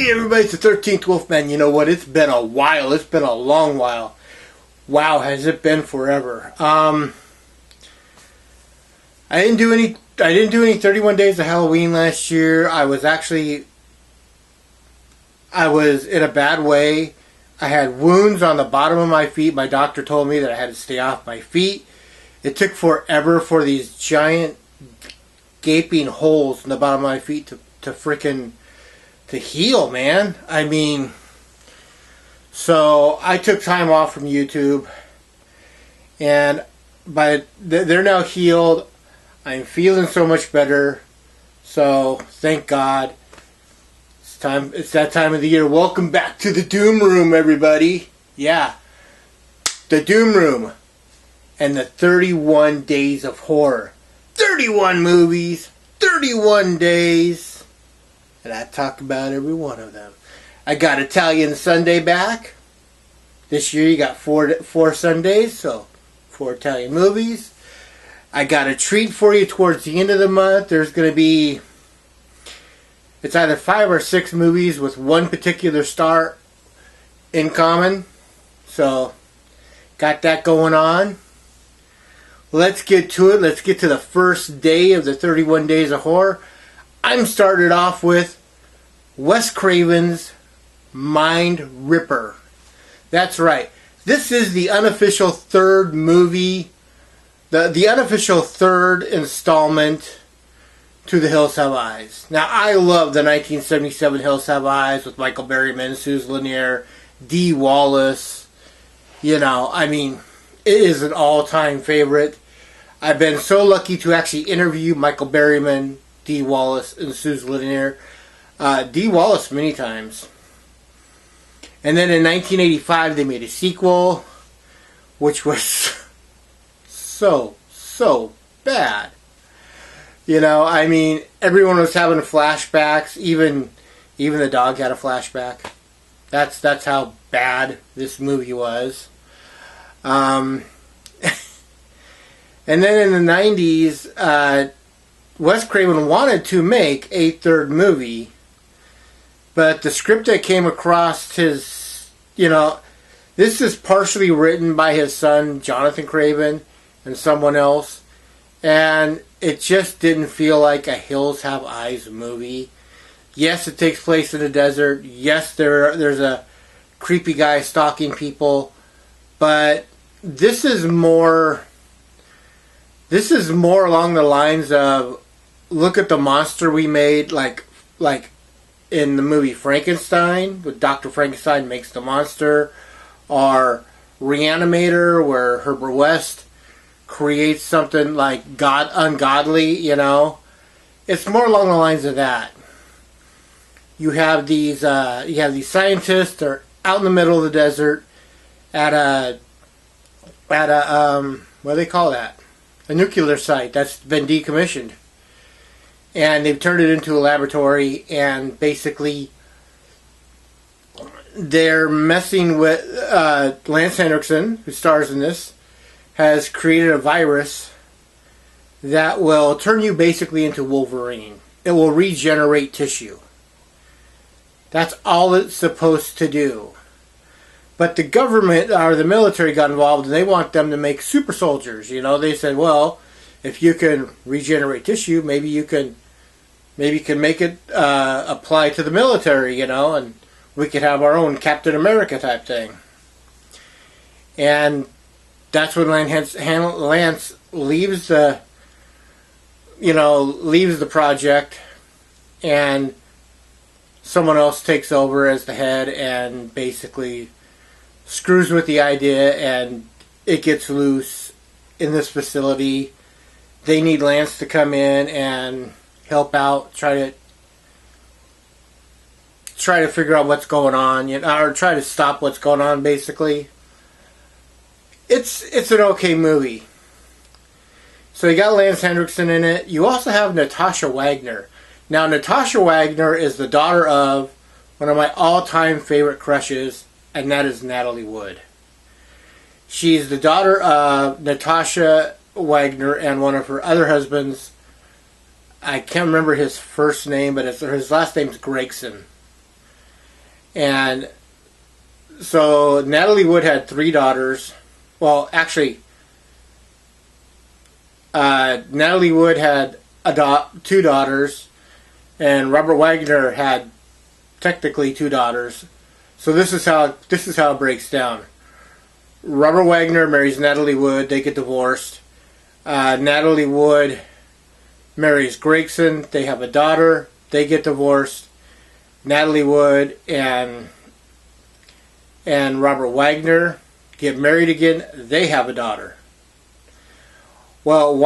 Hey everybody, it's the 13th Wolfman. You know what? It's been a while. It's been a long while. Wow, has it been forever. I didn't do any 31 Days of Halloween last year. I was in a bad way. I had wounds on the bottom of my feet. My doctor told me that I had to stay off my feet. It took forever for these giant gaping holes in the bottom of my feet to heal, man. I mean, so I took time off from YouTube, and they're now healed. I'm feeling so much better. So thank God. It's that time of the year. Welcome back to the Doom Room, everybody. Yeah, the Doom Room and the 31 Days of Horror. 31 movies, 31 days. And I talk about every one of them. I got Italian Sunday back. This year you got four Sundays, so 4 Italian movies. I got a treat for you towards the end of the month. There's going to be, it's either 5 or 6 movies with one particular star in common. So, got that going on. Let's get to it. Let's get to the first day of the 31 Days of Horror. I'm started off with Wes Craven's Mind Ripper. That's right. This is the unofficial third movie, the unofficial third installment to The Hills Have Eyes. Now, I love the 1977 Hills Have Eyes with Michael Berryman, Suze Lanier, Dee Wallace. You know, I mean, it is an all-time favorite. I've been so lucky to actually interview Michael Berryman, Dee Wallace, and Suze Lanier. Dee Wallace many times. And then in 1985 they made a sequel, which was so bad. You know, I mean, everyone was having flashbacks. Even the dog had a flashback. That's how bad this movie was. And then in the 90s, Wes Craven wanted to make a third movie, but the script that came across his, you know, this is partially written by his son, Jonathan Craven, and someone else, and it just didn't feel like a Hills Have Eyes movie. Yes, it takes place in the desert. Yes, there's a creepy guy stalking people, but this is more along the lines of, look at the monster we made, like in the movie Frankenstein, with Dr. Frankenstein makes the monster, or Reanimator, where Herbert West creates something like ungodly, you know. It's more along the lines of that. You have these scientists that are out in the middle of the desert at a what do they call that? A nuclear site that's been decommissioned. And they've turned it into a laboratory, and basically they're messing with Lance Henriksen, who stars in this, has created a virus that will turn you basically into Wolverine. It will regenerate tissue. That's all it's supposed to do. But the government or the military got involved, and they want them to make super soldiers. You know, they said, well, if you can regenerate tissue, maybe you can make it apply to the military, you know, and we could have our own Captain America type thing. And that's when Lance leaves the project, and someone else takes over as the head and basically screws with the idea, and it gets loose in this facility. They need Lance to come in and help out, try to figure out what's going on, you know, or try to stop what's going on, basically. It's an okay movie. So you got Lance Henriksen in it. You also have Natasha Wagner. Now, Natasha Wagner is the daughter of one of my all-time favorite crushes, and that is Natalie Wood. She's the daughter of Natasha Wagner and one of her other husbands. I can't remember his first name, but his last name's Gregson. And so Natalie Wood had 3 daughters. Well, actually, Natalie Wood had 2 daughters, and Robert Wagner had technically 2 daughters. So this is how it breaks down. Robert Wagner marries Natalie Wood. They get divorced. Natalie Wood marries Gregson. They have a daughter. They get divorced. Natalie Wood and Robert Wagner get married again. They have a daughter. Well,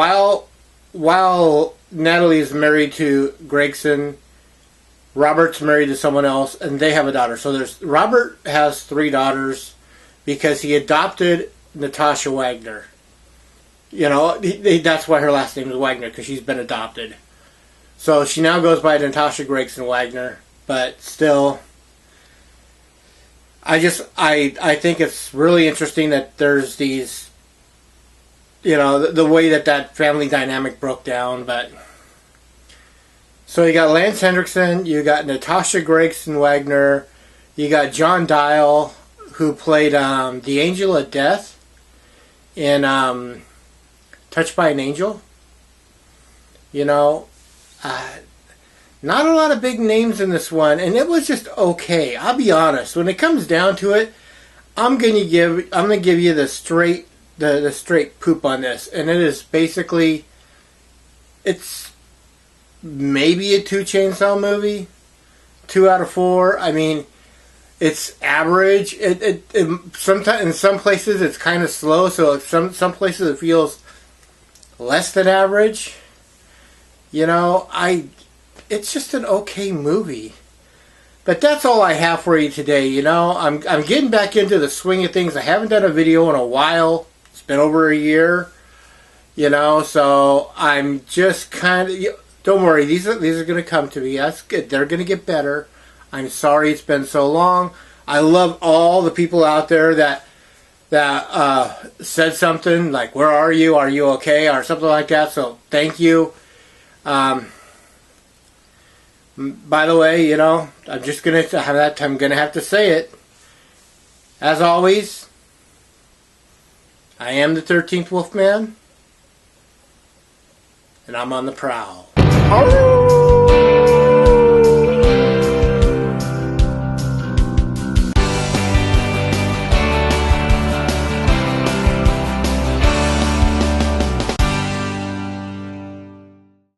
while Natalie is married to Gregson, Robert's married to someone else, and they have a daughter. So Robert has 3 daughters because he adopted Natasha Wagner. You know, that's why her last name is Wagner, because she's been adopted. So she now goes by Natasha Gregson Wagner, but still, I think it's really interesting that there's these, you know, the way that family dynamic broke down. But so you got Lance Hendrickson, you got Natasha Gregson Wagner, you got John Dial, who played the Angel of Death in Touched by an Angel. You know, not a lot of big names in this one, and it was just okay. I'll be honest. When it comes down to it, I'm gonna give you the straight poop on this, and it is basically, it's maybe a 2 Chainsaw movie, 2 out of 4. I mean, it's average. It sometimes in some places it's kind of slow, so some places it feels less than average. You know, it's just an okay movie. But that's all I have for you today. You know, I'm getting back into the swing of things. I haven't done a video in a while. It's been over a year. You know, so I'm just kind of, don't worry, these are going to come to me. That's good. They're going to get better. I'm sorry it's been so long. I love all the people out there that said something like, "Where are you? Are you okay?" or something like that. So thank you. By the way, you know, I'm gonna have to say it. As always, I am the 13th Wolfman, and I'm on the prowl.